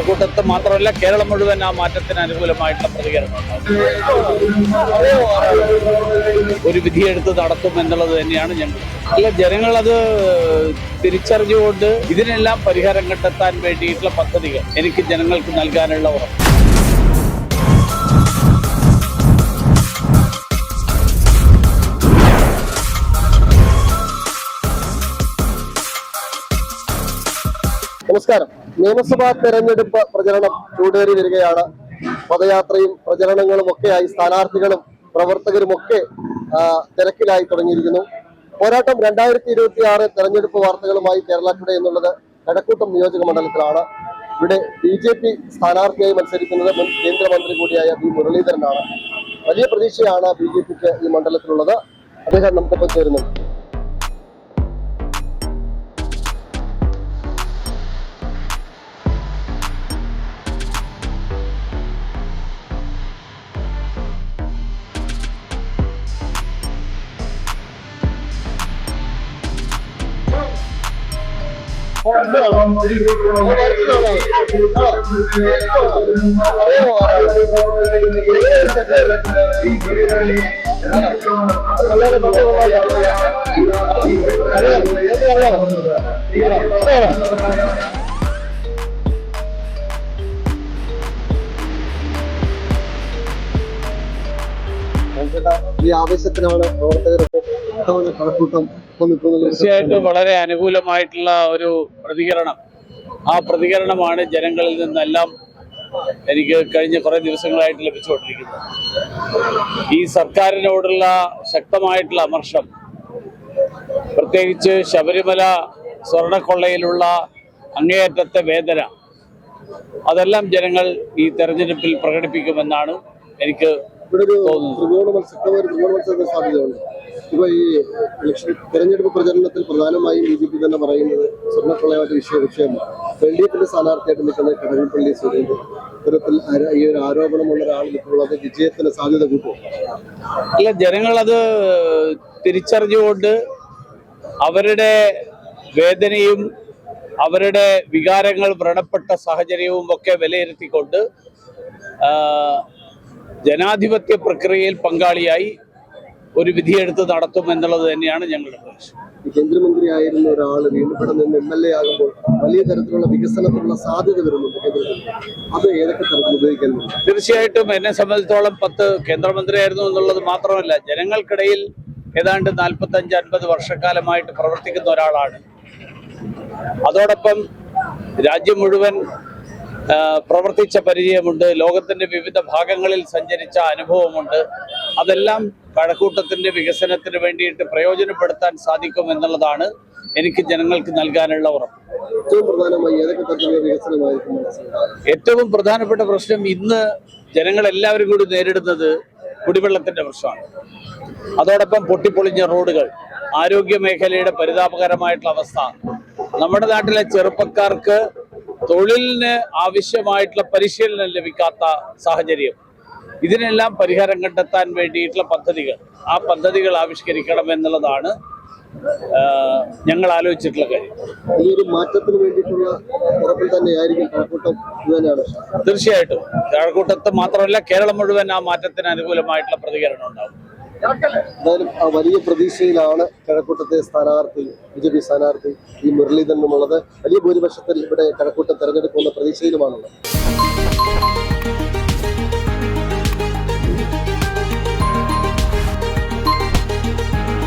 കഴക്കൂട്ടത്ത് മാത്രമല്ല കേരളം മുഴുവൻ ആ മാറ്റത്തിന് അനുകൂലമായിട്ടുള്ള പ്രതികരണം ഒരു വിധിയെടുത്ത് നടത്തും എന്നുള്ളത് തന്നെയാണ് ഞങ്ങൾ. അല്ല, ജനങ്ങളത് തിരിച്ചറിഞ്ഞുകൊണ്ട് ഇതിനെല്ലാം പരിഹാരം കണ്ടെത്താൻ വേണ്ടിയിട്ടുള്ള പദ്ധതികൾ എനിക്ക് ജനങ്ങൾക്ക് നൽകാനുള്ള ഉറപ്പ്. നമസ്കാരം. നിയമസഭാ തെരഞ്ഞെടുപ്പ് പ്രചരണം ചൂടേറി വരികയാണ്. പദയാത്രയും പ്രചരണങ്ങളും ഒക്കെയായി സ്ഥാനാർത്ഥികളും പ്രവർത്തകരുമൊക്കെ തിരക്കിലായി തുടങ്ങിയിരിക്കുന്നു. പോരാട്ടം 2026 തെരഞ്ഞെടുപ്പ് വാർത്തകളുമായി കേരള ടുഡേ എന്നുള്ളത് കഴക്കൂട്ടം നിയോജക മണ്ഡലത്തിലാണ്. ഇവിടെ BJP സ്ഥാനാർത്ഥിയായി മത്സരിക്കുന്നത് മുൻ കേന്ദ്രമന്ത്രി കൂടിയായ വി മുരളീധരനാണ്. വലിയ പ്രതീക്ഷയാണ് BJPക്ക് ഈ മണ്ഡലത്തിലുള്ളത്. അദ്ദേഹം നമുക്കൊപ്പം ചേരുന്നുണ്ട്. ഈ ആവേശത്തിനാണ് തീർച്ചയായിട്ടും വളരെ അനുകൂലമായിട്ടുള്ള ഒരു പ്രതികരണം. ആ പ്രതികരണമാണ് ജനങ്ങളിൽ നിന്നെല്ലാം എനിക്ക് കഴിഞ്ഞ കുറെ ദിവസങ്ങളായിട്ട് ലഭിച്ചുകൊണ്ടിരിക്കുന്നത്. ഈ സർക്കാരിനോടുള്ള ശക്തമായിട്ടുള്ള അമർഷം, പ്രത്യേകിച്ച് ശബരിമല സ്വർണക്കൊള്ളയിലുള്ള അങ്ങേയറ്റത്തെ വേദന, അതെല്ലാം ജനങ്ങൾ ഈ തെരഞ്ഞെടുപ്പിൽ പ്രകടിപ്പിക്കുമെന്നാണ് എനിക്ക് തോന്നുന്നത്. സാധ്യതയുണ്ട്. ഇപ്പൊ ഈ തെരഞ്ഞെടുപ്പ് പ്രചരണത്തിൽ പ്രധാനമായും BJP തന്നെ പറയുന്നത് സ്വർണ്ണക്കൊള്ളയായിട്ട് വിഷയമാണ്. LDFിന്റെ സ്ഥാനാർത്ഥിയായിട്ട് നിൽക്കുന്ന കടകംപള്ളി സുരേന്ദ്രൻ ഇത്തരത്തിൽ ഈ ഒരു ആരോപണമുള്ള ഒരാൾ നിൽക്കുന്നത് വിജയത്തിന് സാധ്യത കൂട്ടും. അല്ല, ജനങ്ങളത് തിരിച്ചറിഞ്ഞുകൊണ്ട് അവരുടെ വേദനയും അവരുടെ വികാരങ്ങൾ വ്രണപ്പെട്ട സാഹചര്യവും ഒക്കെ വിലയിരുത്തിക്കൊണ്ട് ജനാധിപത്യ പ്രക്രിയയിൽ പങ്കാളിയായി ഒരു വിധിയെടുത്ത് നടത്തും എന്നുള്ളത് തന്നെയാണ് ഞങ്ങളുടെ പ്രതീക്ഷ. കേന്ദ്രമന്ത്രിയായിരുന്ന ഒരാൾ വീണ്ടും നിന്ന് MLA ആകുമ്പോൾ വലിയ തരത്തിലുള്ള വികസനത്തിനുള്ള സാധ്യത വരുന്നുണ്ട്. അത് ഏതൊക്കെ തരത്തിൽ ഉപയോഗിക്കാൻ? തീർച്ചയായിട്ടും എന്നെ സംബന്ധിച്ചോളം 10 കേന്ദ്രമന്ത്രിയായിരുന്നു എന്നുള്ളത് മാത്രമല്ല, ജനങ്ങൾക്കിടയിൽ ഏതാണ്ട് 45-50 വർഷക്കാലമായിട്ട് പ്രവർത്തിക്കുന്ന ഒരാളാണ്. അതോടൊപ്പം രാജ്യം മുഴുവൻ പ്രവർത്തിച്ച പരിചയമുണ്ട്. ലോകത്തിന്റെ വിവിധ ഭാഗങ്ങളിൽ സഞ്ചരിച്ച അനുഭവമുണ്ട്. അതെല്ലാം കഴക്കൂട്ടത്തിന്റെ വികസനത്തിന് വേണ്ടിയിട്ട് പ്രയോജനപ്പെടുത്താൻ സാധിക്കും എന്നുള്ളതാണ് എനിക്ക് ജനങ്ങൾക്ക് നൽകാനുള്ള ഉറപ്പ്. ഏറ്റവും പ്രധാനപ്പെട്ട പ്രശ്നം ഇന്ന് ജനങ്ങളെല്ലാവരും കൂടി നേരിടുന്നത് കുടിവെള്ളത്തിന്റെ പ്രശ്നമാണ്. അതോടൊപ്പം പൊട്ടിപ്പൊളിഞ്ഞ റോഡുകൾ, ആരോഗ്യ മേഖലയുടെ പരിതാപകരമായിട്ടുള്ള അവസ്ഥ, നമ്മുടെ നാട്ടിലെ ചെറുപ്പക്കാർക്ക് തൊഴിലിന് ആവശ്യമായിട്ടുള്ള പരിശീലനം ലഭിക്കാത്ത സാഹചര്യം, ഇതിനെല്ലാം പരിഹാരം കണ്ടെത്താൻ വേണ്ടിയിട്ടുള്ള പദ്ധതികൾ, ആ പദ്ധതികൾ ആവിഷ്കരിക്കണം എന്നുള്ളതാണ് ഞങ്ങൾ ആലോചിച്ചിട്ടുള്ള കാര്യം. ഈ ഒരു മാറ്റത്തിന് വേണ്ടിയിട്ടുള്ള ഉറപ്പിൽ തന്നെയായിരിക്കും കഴക്കൂട്ടം. തീർച്ചയായിട്ടും കഴക്കൂട്ടത്ത് മാത്രമല്ല കേരളം മുഴുവൻ ആ മാറ്റത്തിന് അനുകൂലമായിട്ടുള്ള പ്രതികരണം ഉണ്ടാകും. എന്തായാലും വലിയ പ്രതീക്ഷയിലാണ് കഴക്കൂട്ടത്തെ സ്ഥാനാർത്ഥി, BJP സ്ഥാനാർത്ഥി ഈ മുരളീധരനുമുള്ളത്. വലിയ ഭൂരിപക്ഷത്തിൽ ഇവിടെ കഴക്കൂട്ടം തെരഞ്ഞെടുക്കുന്ന പ്രതീക്ഷയിലുമാണുള്ളത്.